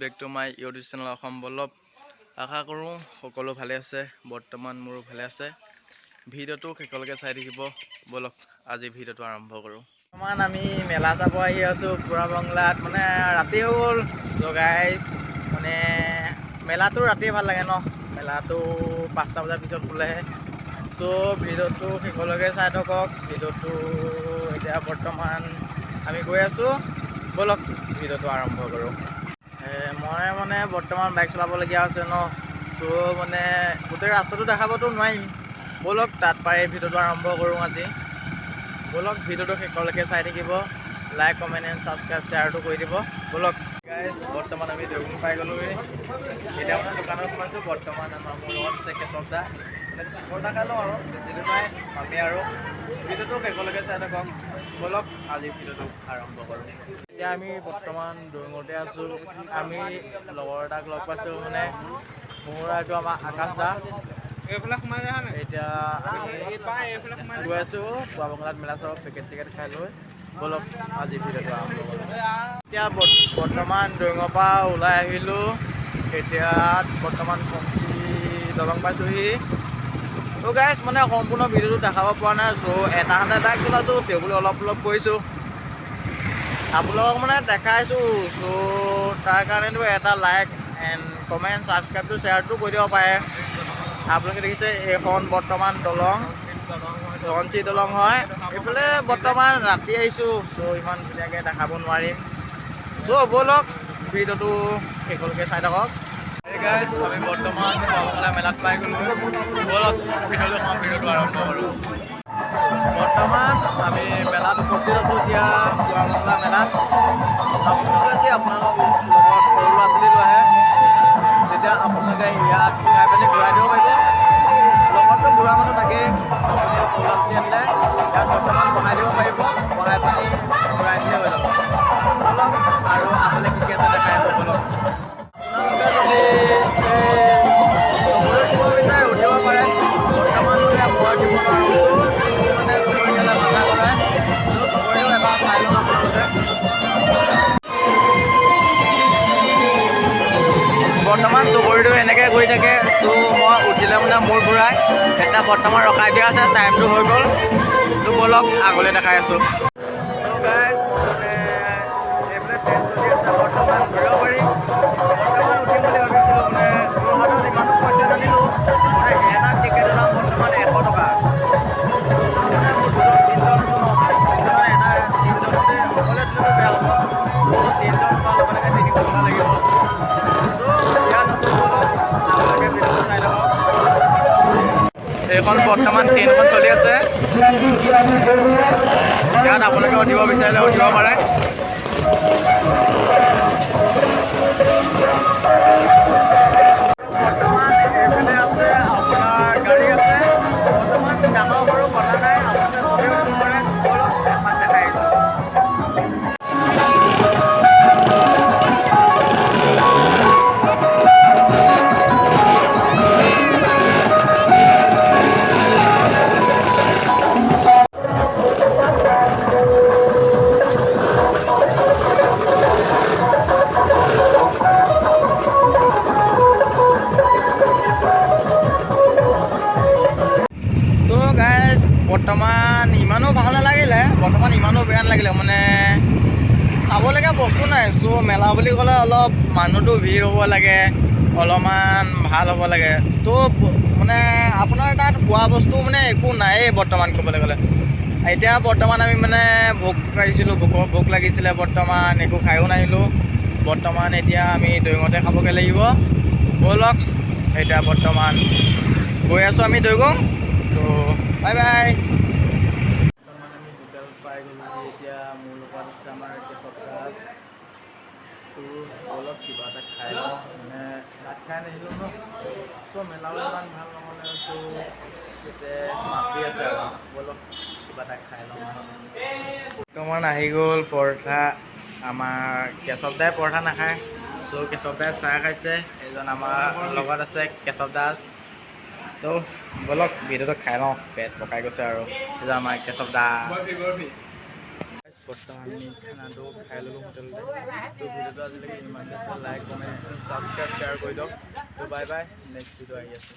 Back to my YouTube channel Assam Ballabh. আশা কৰোঁ সকলো ভালে আছে। বৰ্তমান মোৰো ভালে আছে। ভিডিঅ'টো শেষলৈকে চাই থাকিব। বলক আজি ভিডিঅ'টো আৰম্ভ কৰোঁ। বৰ্তমান আমি মেলা চাব আহি আছোঁ পুৰা বংলাত। মানে ৰাতি হৈ গ'ল গাইজ। মানে মেলাটো ৰাতি ভাল লাগে ন। মেলাটো 5টা বজাৰ পিছত খোলেহে। চ' ভিডিঅ'টো শেষলৈকে চাই থাকক। ভিডিঅ'টো এতিয়া বৰ্তমান আমি গৈ আছোঁ। বলক ভিডিঅ'টো আৰম্ভ কৰোঁ। মই মানে বৰ্তমান বাইক চলাবলগীয়া হৈছে ন। চ' মানে গোটেই ৰাস্তাটো দেখাবতো নোৱাৰিম। বলক তাত পাই ভিডিঅ'টো আৰম্ভ কৰোঁ আজি। বলক ভিডিঅ'টো শেষলৈকে চাই থাকিব। লাইক কমেণ্ট এণ্ড ছাবস্ক্ৰাইব শ্বেয়াৰটো কৰি দিব। বলক গাইজ, বৰ্তমান আমি দেউগুং পাই গ'লোহি। এতিয়া মানে দোকানত সোমাইছোঁ। বৰ্তমান মোৰ লগত আছে কেশৱ দা। মানে চিকৰটা খাই লওঁ আৰু বেছি দূৰ নাই আমি আৰু ভিডিঅ'টো শেষলৈকে চাই থাকক। বলক আজি ভিডিঅ'টো আৰম্ভ কৰোঁ। এতিয়া আমি বৰ্তমান দেউগুঙতে আছোঁ। আমি লগৰ এটাক লগ পাইছোঁ। মানে মোৰ এইটো আমাৰ আকাশ দা। এইফালে সোমাই যায় নাই। এতিয়া আমি গৈ আছোঁ পুৱা বঙলাত মেলা চাব। পেকেট চেকেট খাই লৈ বলক আজি ভিডিঅ'টো আৰম্ভ কৰোঁ। এতিয়া বৰ্তমান দেউগুঙৰ পৰা ওলাই আহিলোঁ। এতিয়া বৰ্তমান পঞ্চি দলং পাইছোঁহি। ত' গাইজ মানে সম্পূৰ্ণ ভিডিঅ'টো দেখাব পৰা নাই। চ' এটা বাইক চলাইছোঁ, টেবুল অলপ কৰিছোঁ। আপোনালোকক মানে দেখাইছোঁ। চ' তাৰ কাৰণেতো এটা লাইক এণ্ড কমেণ্ট ছাবস্ক্ৰাইবটো শ্বেয়াৰটো কৰি দিব পাৰে। আপোনালোকে দেখিছে এইখন বৰ্তমান দলং ধনশিৰি দলং হয়। এইফালে বৰ্তমান ৰাতি আহিছোঁ। চ' ইমান ধুনীয়াকৈ দেখাব নোৱাৰিম। চ' ব'লক ভিডিঅ'টো শেষলৈকে চাই থাকক। গাইজ, আমি বৰ্তমান পুৱা বঙলা মেলাত পাই গ'লোঁ। ব'লক ভিডিঅ'টো আৰম্ভ কৰোঁ। বৰ্তমান আমি মেলাত উপস্থিত আছোঁ। এতিয়া পুৱা বঙলা মেলাত আপোনালোকে যদি আপোনালোকৰ লগত সৰু ল'ৰা ছোৱালী লৈ আহে, তেতিয়া আপোনালোকে ইয়াত উঠাই পিনি ঘূৰাই দিব পাৰিব। লগততো ঘূৰা মানুহ থাকেই। আপুনি সৰু ল'ৰা ছোৱালী আনিলে ইয়াত বৰ্তমান বহাই দিব পাৰিব। বহাই পিনি ঘূৰাই দিলে হৈ যাব। বলক আৰু আগলৈ কি আছে দেখাই আছোঁ। বলক আপোনালোকে যদি চকৰি উঠিব বিচাৰে উঠিব পাৰে। বৰ্তমান মানে মই উঠিব নোৱাৰোঁ। মানে চকৰি উঠিলে মাথা ঘূৰাই। চকৰিটো এবাৰ চাই লওক আপোনালোকে। বৰ্তমান চকৰিটো এনেকৈ ঘূৰি থাকে। ত' মই উঠিলে মানে মূৰ ঘূৰাই। এতিয়া বৰ্তমান ৰখাই দিয়া আছে, টাইমটো হৈ গ'ল। ত' বলক আগলৈ দেখাই আছোঁ। চ' গাইজ, মানে এইফালে ট্ৰেইন চলি আছে। বৰ্তমান ঘূৰিব পাৰি। বৰ্তমান উঠিম বুলি ভাবিছিলোঁ। মানে যোৰহাটত ইমানো পইচা নানিলোঁ। মানে এটা টিকেটৰ দাম বৰ্তমান 100 টকা। মানে মোৰ দুজন তিনিজন আছোঁ ন। তিনিজনৰ এটা তিনিজনতে অকলে উঠিলেতো বেয়া হ'ব। ত' তিনিজন হোৱাৰ লগে লগে 300 টকা লাগিব। এইখন বৰ্তমান ট্ৰেইনখন চলি আছে। ইয়াত আপোনালোকে উঠিব বিচাৰিলে উঠিব পাৰে। বৰ্তমান এইফালে আছে আপোনাৰ গাড়ী আছে। বৰ্তমান ডাঙৰ সৰু কথা নাই, আপোনালোকে চবেই উঠিব পাৰে। বলক এপাক দেখাই আহিছোঁ। বৰ্তমান ইমানো ভাল নালাগিলে, বৰ্তমান ইমানো বেয়া নালাগিলে। মানে চাবলগীয়া বস্তু নাই। চ' মেলা বুলি ক'লে অলপ মানুহটো ভিৰ হ'ব লাগে, অলপমান ভাল হ'ব লাগে। ত' মানে আপোনাৰ তাত খোৱা বস্তু মানে একো নায়েই বৰ্তমান ক'বলৈ গ'লে। এতিয়া বৰ্তমান আমি মানে ভোক লাগিছিলোঁ, ভোক লাগিছিলে। বৰ্তমান একো খায়ো নাহিলোঁ। বৰ্তমান এতিয়া আমি দেউগুঙতে খাবগৈ লাগিব। ব'লক এতিয়া বৰ্তমান গৈ আছোঁ আমি দেউগুং। ত' বাই বাই। বৰ্তমান আমি হোটেল পাই গ'লোঁ। এতিয়া মোৰ লগত আছে আমাৰ কেশৱ দাস। ত' অলপ কিবা এটা খাই লওঁ। মানে ভাত খাই নাহিলোঁ ন। চ' মেলাও ইমান ভাল নহ'লে। চ' এতিয়া মাতি আছে আৰু বলক কিবা এটা খাই লওঁ। বৰ্তমান আহি গ'ল পৰঠা। আমাৰ কেশৱ দাই পৰঠা নাখায়। চ' কেশৱ দাই চাহ খাইছে। এজন আমাৰ লগত আছে কেশৱ দাস। ত' বলক ভিডিঅ'টো খাই লওঁ। পেট পকাই গৈছে আৰু আমাৰ কেশৱ দা। বৰ্তমান আমি খানাটো খাই ল'লোঁ হোটেলতে। তো ভিডিঅ'টো আজিলৈকে ইমানকৈ আছিলে, লাইক কমেণ্ট ছাবস্ক্ৰাইব শ্বেয়াৰ কৰি দিয়ক। তো বাই বাই, নেক্সট ভিডিঅ' আহি আছে।